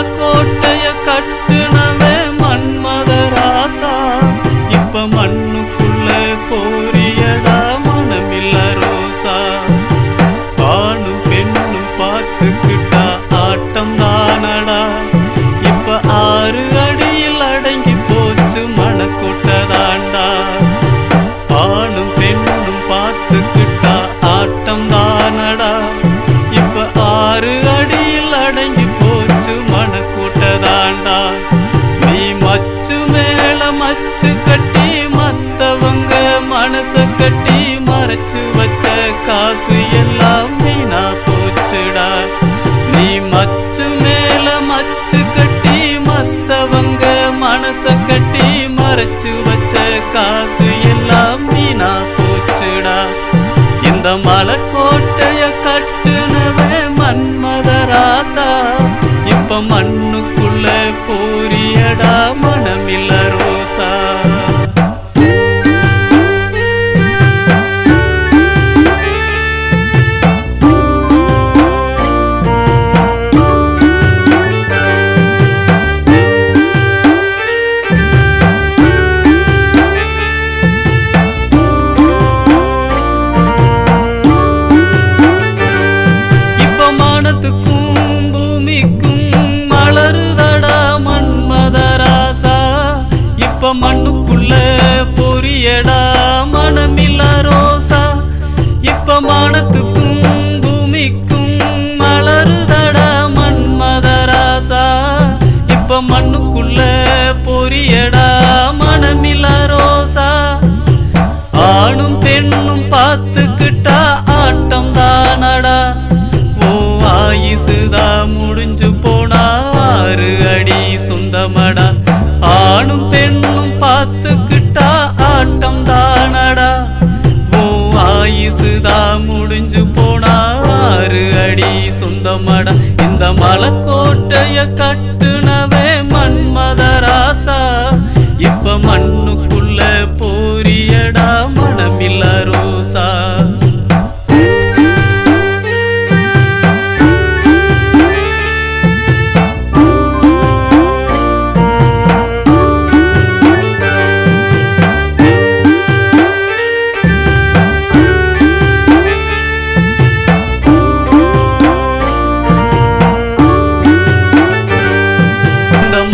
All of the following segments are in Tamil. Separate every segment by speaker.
Speaker 1: மலைக்கோட்டைய கட்டுனவே மன்மதராசா இப்ப மண்ணுக்குள்ள போரியடா மனமில்ல ரோசா ஆணும் பெண்ணும் பார்த்துக்கிட்டா ஆட்டம் தானடா இப்ப 6 அடியில் அடங்கி போச்சு மணக்கோட்டதாண்டா ஆணும் பெண்ணும் பார்த்துக்கிட்டா ஆட்டம் தானடா இப்ப 6 அடியில் அடங்கி போச்சு மணக்கோட்டதாண்டா நீ மச்சு மேல மச்சு கட்டி மத்தவங்க மனச கட்டி மறைச்சு வச்ச காசு எல்லாம் வீணா போச்சுடா நீ மச்சு மேல மச்சு கட்டி மத்தவங்க மனச கட்டி மறைச்சு வச்ச காசு எல்லாம் வீணா போச்சுடா இந்த மலைக்கோட்டைய கட்டுனவே மன்மதராசா இப்ப மண்ணுக்குள்ள போரியடா மனமில்ல ரோசா மண்ணுக்குள்ள பொரியடா மனமில்ல ரோசா இப்ப மானத்துக்கும் பூமிக்கும் மலருதடா மன்மதராசா இப்ப மண்ணுக்குள்ள பொரியடா மனமில்ல ரோசா ஆணும் பெண்ணும் பார்த்துக்கிட்டா ஆட்டம் தானடா ஓ ஆயுசுதா முடிஞ்சு போனா 6 அடி சொந்தமடா ஆணும் பெண்ணும் பார்த்துக்கிட்டா ஆட்டம் தானடா ஓ ஆயுசுதா முடிஞ்சு போனா 6 அடி சொந்தமடா இந்த மலைக்கோட்டைய கட்டுனவே மன்மதராசா இப்ப மண்ணுக்குள்ள போரியடா மனமில்ல ரோசா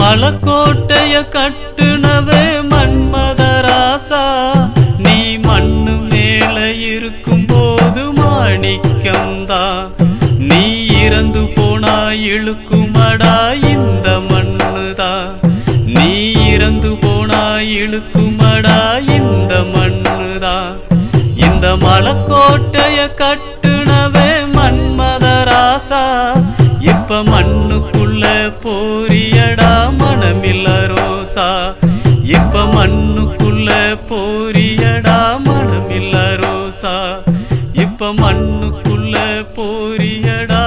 Speaker 1: மலைக்கோட்டைய கட்டுனவே மன்மதராசா நீ மண்ணு மேல இருக்கும் போது மாணிக்கம்தா நீ இறந்து போனா இழுக்குமடா இந்த மண்ணுதா நீ இறந்து போனா இழுக்குமடா இந்த மண்ணுதா இந்த மலைக்கோட்டைய கட்டுனவே மன்மதராசா இப்ப மண்ணுக்குள்ள போரியடா மனமில்ல ரோசா இப்ப மண்ணுக்குள்ள போரியடா மனமில்ல ரோசா இப்ப மண்ணுக்குள்ள போரியடா